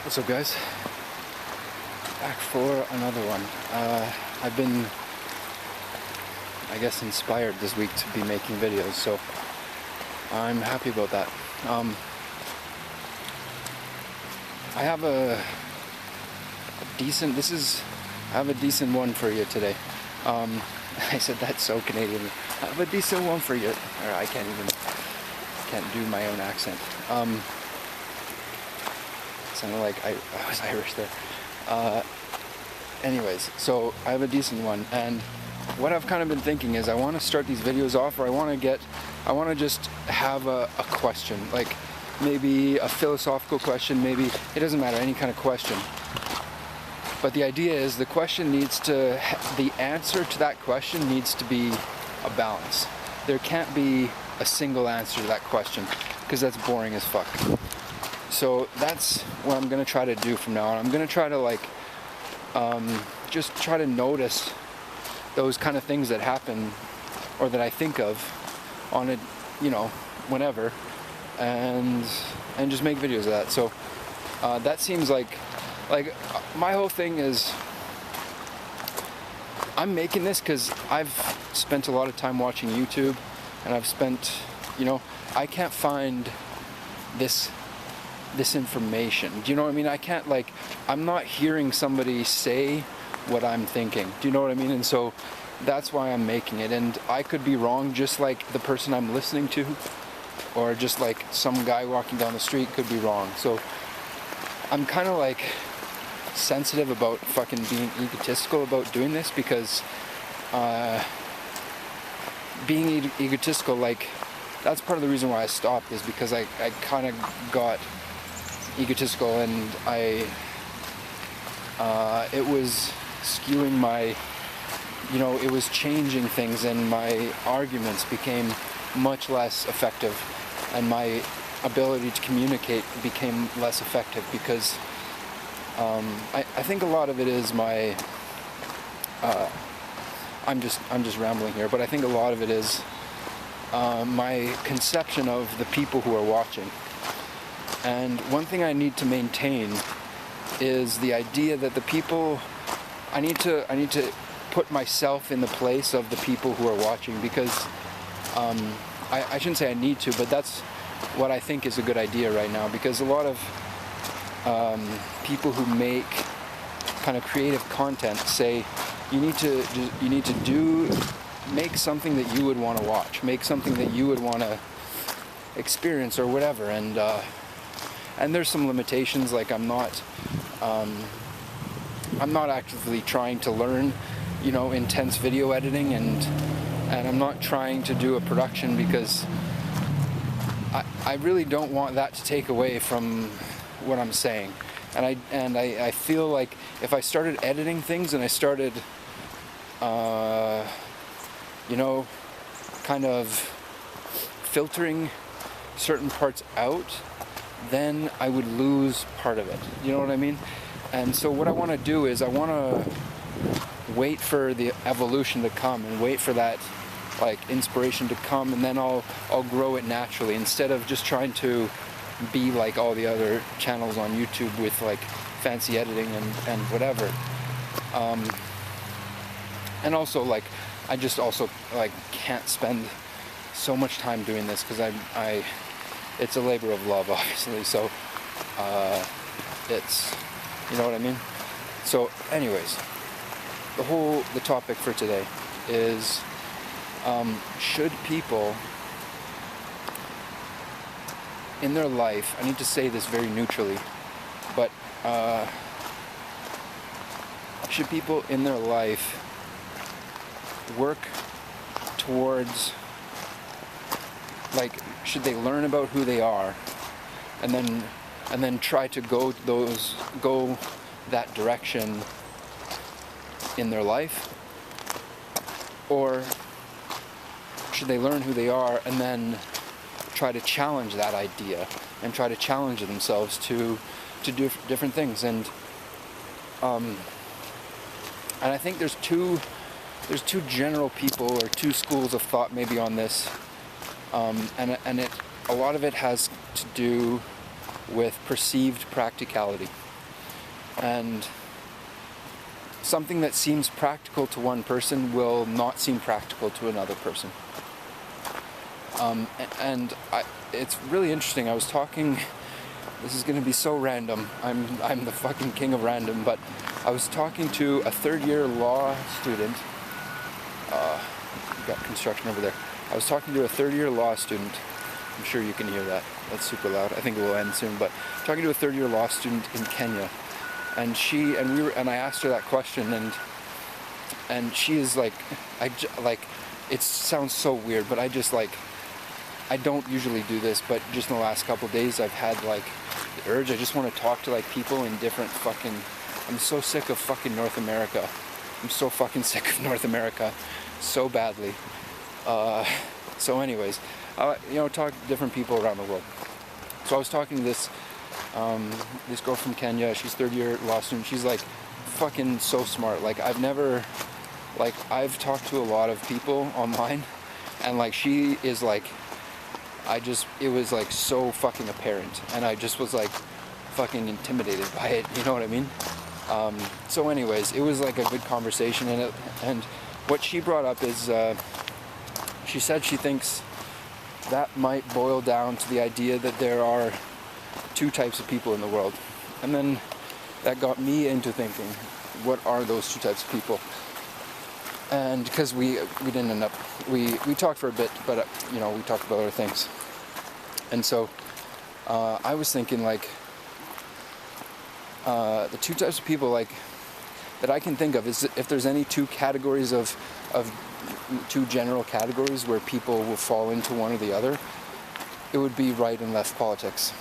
What's up, guys? Back for another one. I've been, I guess, inspired this week to be making videos, so I'm happy about that. I have a decent one for you today. I said that's so Canadian. I have a decent one for you. Or I can't do my own accent. Sounded like I was Irish there. Anyways, so I have a decent one, and what I've kind of been thinking is I want to start these videos off, or I want to just have a question, like maybe a philosophical question, maybe, it doesn't matter, any kind of question. But the idea is the answer to that question needs to be a balance. There can't be a single answer to that question, because that's boring as fuck. So that's what I'm going to try to do from now on. I'm going to try to just try to notice those kind of things that happen or that I think of on it, whenever, and just make videos of that. So that seems like my whole thing is I'm making this because I've spent a lot of time watching YouTube, and I've spent, I can't find this information. Do you know what I mean? I can't, I'm not hearing somebody say what I'm thinking. Do you know what I mean? And so that's why I'm making it. And I could be wrong, just like the person I'm listening to, or just like some guy walking down the street could be wrong. So I'm kind of sensitive about fucking being egotistical about doing this, because being egotistical, that's part of the reason why I stopped, is because I kind of got egotistical, and it was skewing my, it was changing things, and my arguments became much less effective, and my ability to communicate became less effective, because I think a lot of it is my I'm just rambling here, but I think a lot of it is my conception of the people who are watching. And one thing I need to maintain is the idea that the people, I need to put myself in the place of the people who are watching, because I shouldn't say I need to, but that's what I think is a good idea right now, because a lot of people who make kind of creative content say you need to make something that you would want to watch, make something that you would want to experience or whatever, and there's some limitations. I'm not actively trying to learn, intense video editing, and I'm not trying to do a production, because I really don't want that to take away from what I'm saying. And I feel like if I started editing things and I started kind of filtering certain parts out, then I would lose part of it. You know what I mean? And so what I want to do is I want to wait for the evolution to come, and wait for that inspiration to come, and then I'll grow it naturally, instead of just trying to be like all the other channels on YouTube with fancy editing and whatever. And also I just also can't spend so much time doing this, because I it's a labor of love, obviously, so it's, you know what I mean? So anyways, the topic for today is should people in their life, I need to say this very neutrally, but should people in their life work towards, should they learn about who they are, and then try to go that direction in their life? Or should they learn who they are and then try to challenge that idea, and try to challenge themselves to do different things? And I think there's two general people, or two schools of thought maybe on this, and a lot of it has to do with perceived practicality. And something that seems practical to one person will not seem practical to another person. It's really interesting. I was talking, this is going to be so random, I'm the fucking king of random, but I was talking to a third-year law student. Got construction over there. I was talking to a third-year law student. I'm sure you can hear that. That's super loud. I think it will end soon. But talking to a third-year law student in Kenya, and I asked her that question, and she is like, it sounds so weird, but I don't usually do this, but just in the last couple of days, I've had like the urge. I just want to talk to like people in different fucking. I'm so sick of fucking North America. I'm so fucking sick of North America, so badly. So anyways, talk to different people around the world. So I was talking to this girl from Kenya. She's third-year law student. She's like fucking so smart. Like I've talked to a lot of people online, and like she is like, it was like so fucking apparent, and I just was like fucking intimidated by it. You know what I mean? So anyways, it was like a good conversation, and what she brought up is, she said she thinks that might boil down to the idea that there are two types of people in the world. And then that got me into thinking, what are those two types of people? And because we didn't end up, we talked for a bit, but we talked about other things. And so I was thinking like, the two types of people like that I can think of is if there's any two categories of two general categories where people will fall into one or the other, it would be right and left politics.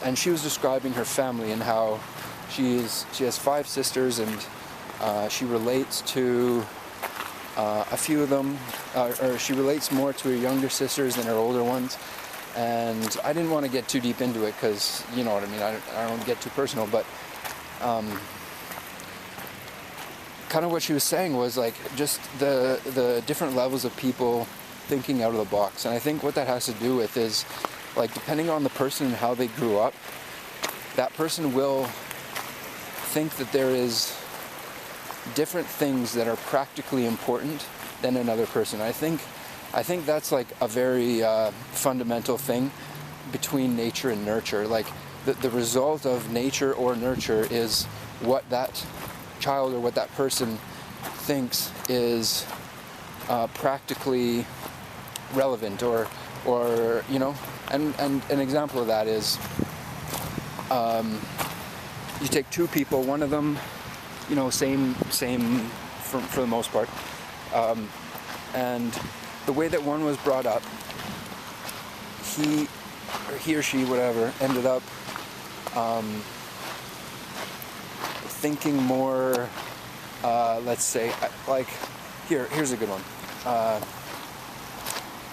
And she was describing her family and how she has 5 sisters, and she relates to a few of them, or she relates more to her younger sisters than her older ones. And I didn't want to get too deep into it because, you know what I mean, I don't get too personal, but kind of what she was saying was like just the different levels of people thinking out of the box. And I think what that has to do with is, like, depending on the person and how they grew up, that person will think that there is different things that are practically important than another person. I think that's like a very fundamental thing between nature and nurture. Like the result of nature or nurture is what that child or what that person thinks is practically relevant, or and an example of that is you take two people, one of them same for the most part, and the way that one was brought up, he or she, whatever, ended up thinking more, let's say, like, here's a good one,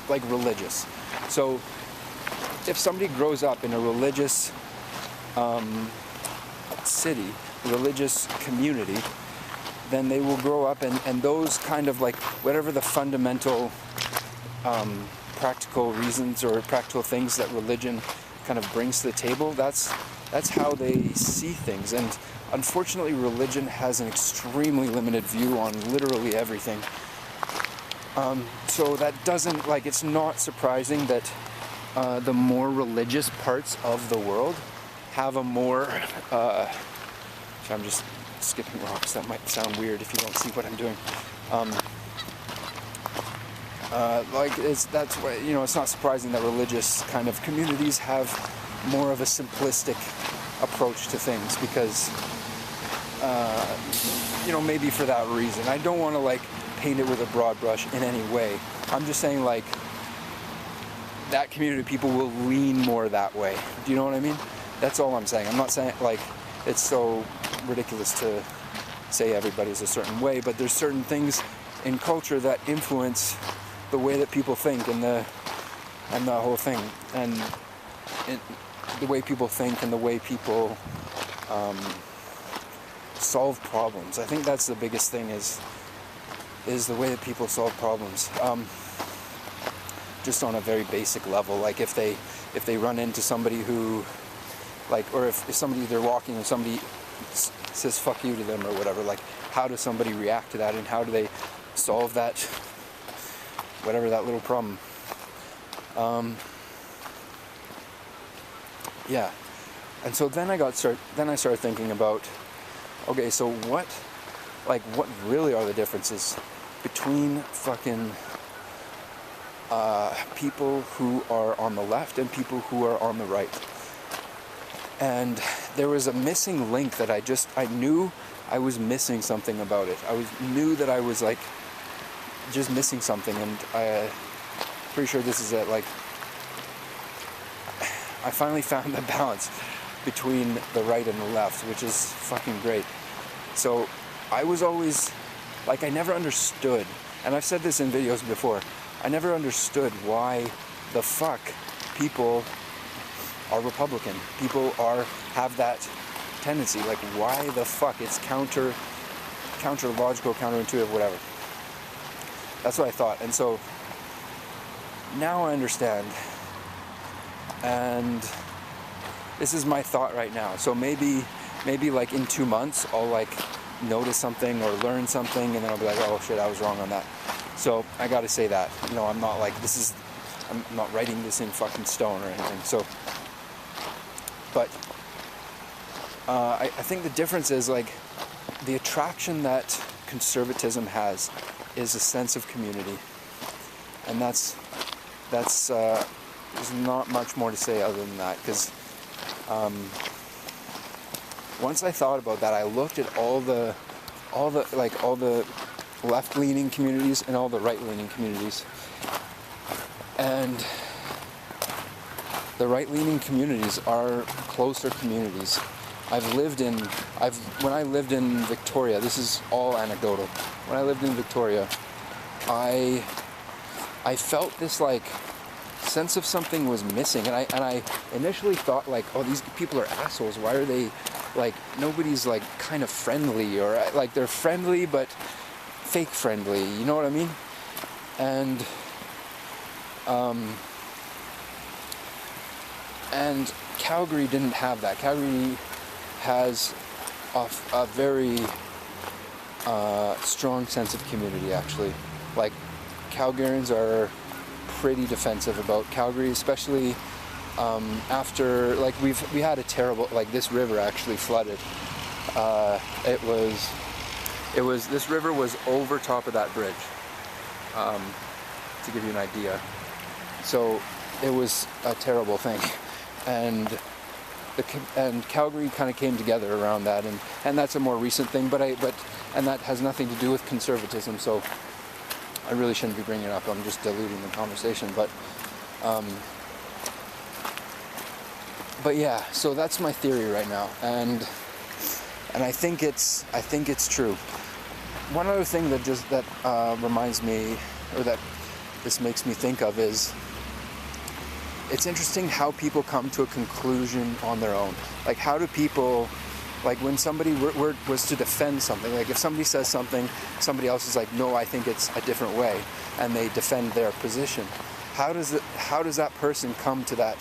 like religious. So if somebody grows up in a religious city, religious community, then they will grow up and those kind of like whatever the fundamental practical reasons or practical things that religion kind of brings to the table, that's how they see things. And unfortunately, religion has an extremely limited view on literally everything. So that doesn't, like, it's not surprising that the more religious parts of the world have a more I'm just skipping rocks. That might sound weird if you don't see what I'm doing. That's why, it's not surprising that religious kind of communities have more of a simplistic approach to things because, maybe for that reason. I don't want to like paint it with a broad brush in any way. I'm just saying like that community of people will lean more that way. Do you know what I mean? That's all I'm saying. I'm not saying like it's so ridiculous to say everybody's a certain way, but there's certain things in culture that influence the way that people think and the whole thing, and the way people think and the way people solve problems. I think that's the biggest thing is the way that people solve problems, just on a very basic level. Like if they run into somebody who Like, or if somebody, they're walking and somebody says fuck you to them or whatever, like how does somebody react to that, and how do they solve that, whatever that little problem. Yeah, and so then I started thinking about, okay, so what really are the differences between fucking people who are on the left and people who are on the right? And there was a missing link that I knew I was missing something about it. Knew that I was like just missing something, and I'm pretty sure this is it. Like, I finally found the balance between the right and the left, which is fucking great. So I was always, like, I never understood, and I've said this in videos before, I never understood why the fuck people are Republican. People have that tendency. Like, why the fuck? It's counter-logical, counterintuitive, whatever. That's what I thought. And so now I understand. And this is my thought right now. So maybe like in 2 months I'll like notice something or learn something, and then I'll be like, oh shit, I was wrong on that. So I gotta say that. You know, I'm not like, I'm not writing this in fucking stone or anything. So, but I think the difference is, like, the attraction that conservatism has is a sense of community, and that's there's not much more to say other than that, because once I thought about that, I looked at all the left-leaning communities and all the right-leaning communities, and the right-leaning communities are closer communities. When I lived in Victoria, this is all anecdotal. When I lived in Victoria, I felt this like sense of something was missing, and I initially thought like, oh, these people are assholes. Why are they like, nobody's like kind of friendly, or like they're friendly but fake friendly, you know what I mean? And Calgary didn't have that. Calgary has a very strong sense of community, actually. Like, Calgarians are pretty defensive about Calgary, especially after, like, we had a terrible, like, this river actually flooded. This river was over top of that bridge, to give you an idea. So it was a terrible thing, and Calgary kind of came together around that, and that's a more recent thing, and that has nothing to do with conservatism, so I really shouldn't be bringing it up. I'm just diluting the conversation, but yeah. So that's my theory right now, and I think it's true. One other thing that reminds me, or that this makes me think of, is it's interesting how people come to a conclusion on their own. Like, how do people, like, when somebody was to defend something, like if somebody says something, somebody else is like, no, I think it's a different way, and they defend their position. How does that person come to that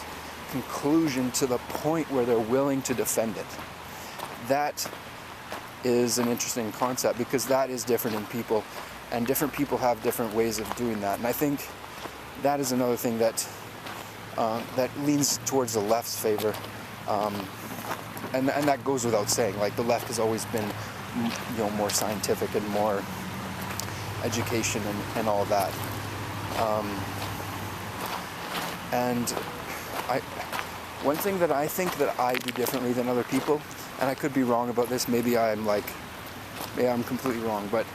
conclusion to the point where they're willing to defend it? That is an interesting concept, because that is different in people, and different people have different ways of doing that. And I think that is another thing that leans towards the left's favor, and that goes without saying. Like, the left has always been, you know, more scientific and more education and all that. And one thing that I think that I do differently than other people, and I could be wrong about this, maybe I'm completely wrong, but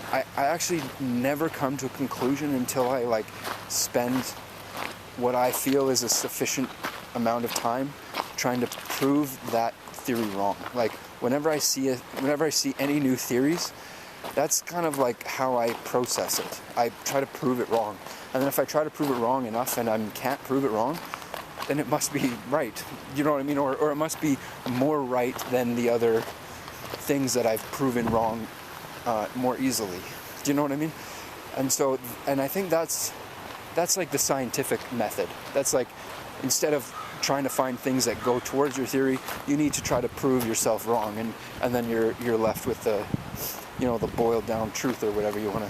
I actually never come to a conclusion until I like spend what I feel is a sufficient amount of time trying to prove that theory wrong. Like, whenever I see any new theories, that's kind of like how I process it. I try to prove it wrong, and then if I try to prove it wrong enough and I can't prove it wrong, then it must be right. You know what I mean? Or it must be more right than the other things that I've proven wrong more easily. Do you know what I mean? And I think that's that's like the scientific method. That's like, instead of trying to find things that go towards your theory, you need to try to prove yourself wrong, and then you're left with the, you know, the boiled down truth, or whatever you want to,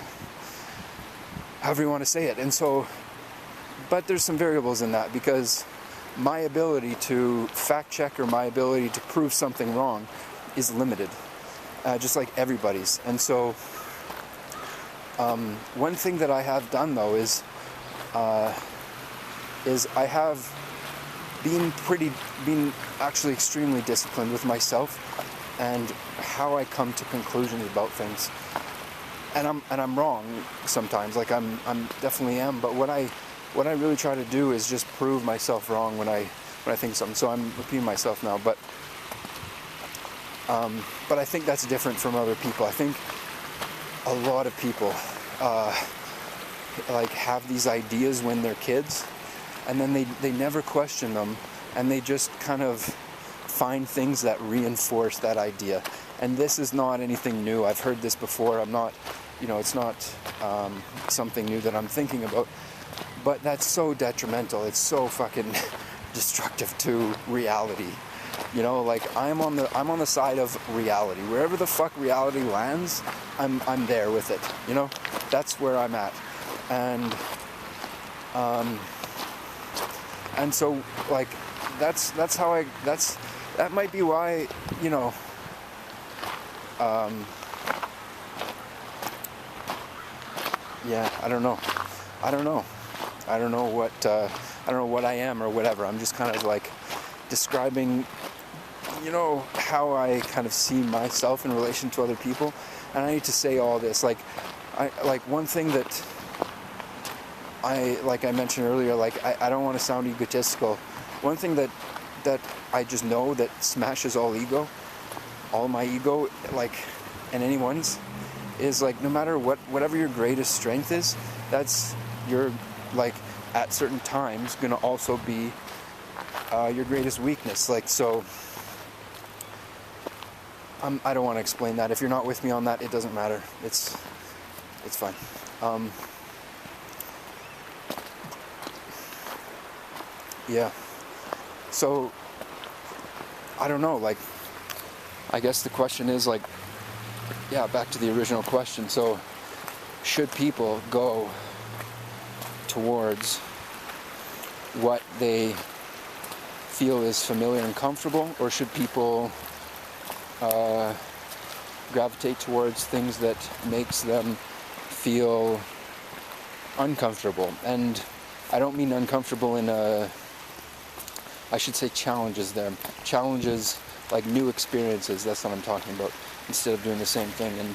however you want to say it. And so, but there's some variables in that, because my ability to fact check, or my ability to prove something wrong, is limited, just like everybody's. And so one thing that I have done though is I have been actually extremely disciplined with myself and how I come to conclusions about things. And I'm wrong sometimes, like I'm definitely am, but what I really try to do is just prove myself wrong when I think something. So I'm repeating myself now, but I think that's different from other people. I think a lot of people like have these ideas when they're kids, and then they never question them, and they just kind of find things that reinforce that idea. And this is not anything new. I've heard this before. I'm not, you know, it's not something new that I'm thinking about. But that's so detrimental. It's so fucking destructive to reality. You know, like I'm on the side of reality. Wherever the fuck reality lands, I'm there with it. You know, that's where I'm at. And so like that's how that might be why, you know, yeah, I don't know what I am or whatever. I'm just kind of like describing, you know, how I kind of see myself in relation to other people. And I need to say all this, like one thing that I mentioned earlier, like I don't want to sound egotistical. One thing that I just know that smashes all my ego, like, and anyone's, is like, no matter whatever your greatest strength is, that's your, like, at certain times gonna also be your greatest weakness. Like, so I don't want to explain that. If you're not with me on that, it doesn't matter. It's fine. Yeah. So I don't know, like, I guess the question is, like, yeah, back to the original question. So should people go towards what they feel is familiar and comfortable, or should people gravitate towards things that makes them feel uncomfortable? And I don't mean uncomfortable in I should say challenges them. Challenges, like new experiences, that's what I'm talking about, instead of doing the same thing. And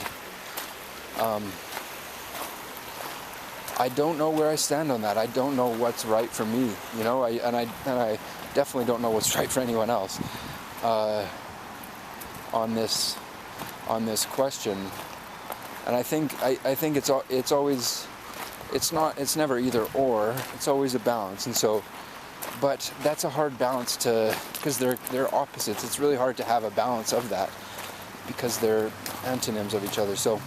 I don't know where I stand on that. I don't know what's right for me, you know, and I definitely don't know what's right for anyone else on this question. And I think it's never either or. It's always a balance. And so, but that's a hard balance because they're opposites. It's really hard to have a balance of that because they're antonyms of each other. So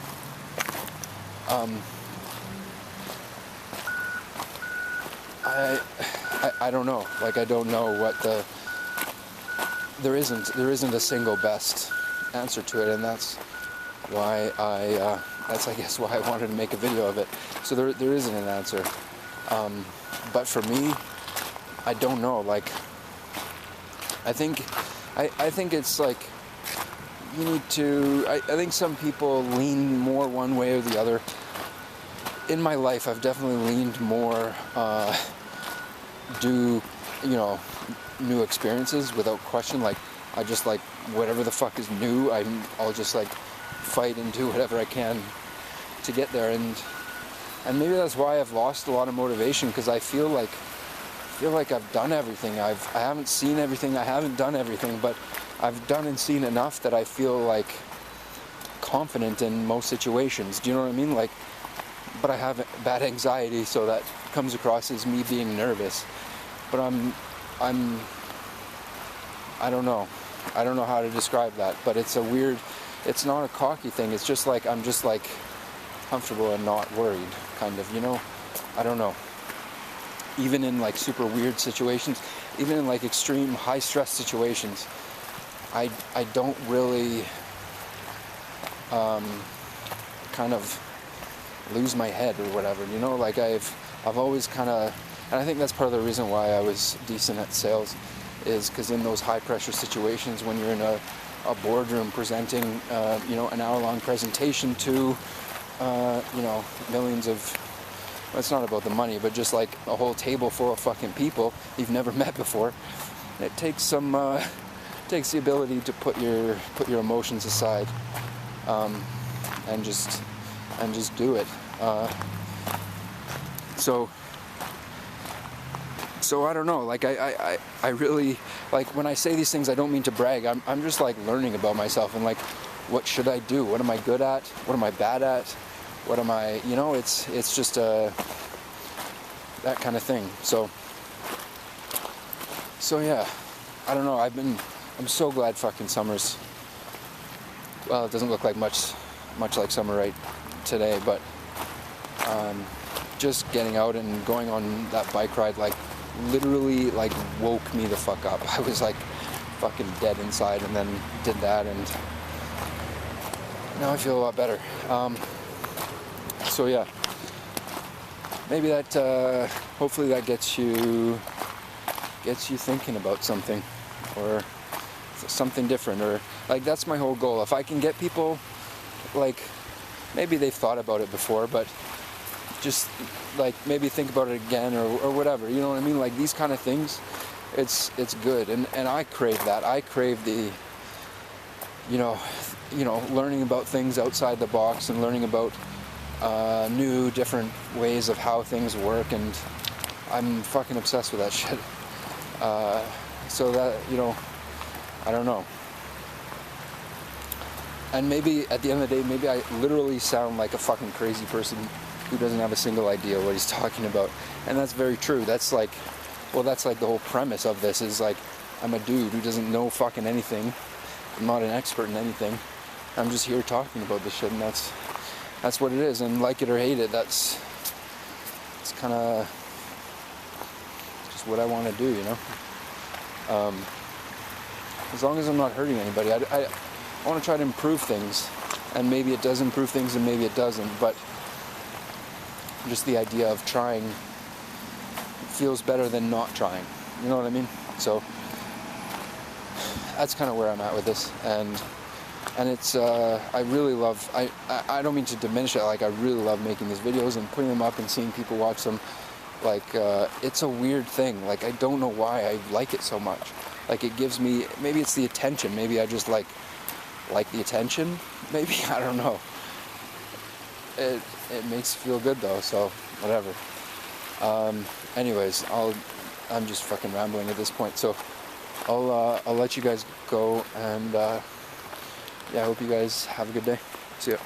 I don't know. Like, I don't know what there isn't a single best answer to it, and that's why I guess why I wanted to make a video of it. So there isn't an answer. But for me, I don't know. Like, I think it's like you need to. I think some people lean more one way or the other. In my life, I've definitely leaned more. Do, you know, new experiences without question. Like, I just, like, whatever the fuck is new, I'll just, like, fight and do whatever I can to get there. And maybe that's why I've lost a lot of motivation, because I feel like I've done everything. I haven't seen everything. I haven't done everything, but I've done and seen enough that I feel like confident in most situations. Do you know what I mean? Like, but I have bad anxiety, so that comes across as me being nervous. But I don't know how to describe that, but it's not a cocky thing. It's just like, I'm just like comfortable and not worried, kind of, you know? I don't know. even in like super weird situations, even in like extreme high stress situations, I don't really kind of lose my head or whatever, you know, like I've always kind of, and I think that's part of the reason why I was decent at sales, is because in those high pressure situations when you're in a boardroom presenting, you know, an hour-long presentation to, you know, millions of, well, it's not about the money, but just like a whole table full of fucking people you've never met before, it takes some, takes the ability to put your emotions aside, and just do it. So I don't know, like I really, like when I say these things, I don't mean to brag. I'm just like learning about myself and like, what should I do? What am I good at? What am I bad at? What am I, you know, it's just that kind of thing. So yeah, I don't know, I'm so glad fucking summer's, well, it doesn't look like much like summer right today, but just getting out and going on that bike ride, like literally like woke me the fuck up. I was like fucking dead inside, and then did that, and now I feel a lot better. So yeah, maybe that hopefully that gets you thinking about something, or something different, or like that's my whole goal. If I can get people, like maybe they've thought about it before, but just like maybe think about it again, or whatever, you know what I mean? Like these kind of things, it's good, and I crave that. I crave the, you know, learning about things outside the box and learning about new, different ways of how things work, and I'm fucking obsessed with that shit. So that, you know, I don't know. And maybe at the end of the day, maybe I literally sound like a fucking crazy person who doesn't have a single idea what he's talking about. And that's very true. That's like, well, that's like the whole premise of this, is like, I'm a dude who doesn't know fucking anything. I'm not an expert in anything. I'm just here talking about this shit, and that's what it is. And like it or hate it, it's kind of just what I want to do, you know? As long as I'm not hurting anybody, I want to try to improve things, and maybe it does improve things and maybe it doesn't, but just the idea of trying feels better than not trying, you know what I mean? So that's kind of where I'm at with this, and it's I really love, I don't mean to diminish it, like I really love making these videos and putting them up and seeing people watch them. Like it's a weird thing, like I don't know why I like it so much. Like it gives me, maybe it's the attention, maybe I just like the attention, maybe, I don't know. It makes you feel good though, so whatever. Anyways, I'm just fucking rambling at this point, so I'll let you guys go, and yeah, I hope you guys have a good day. See ya.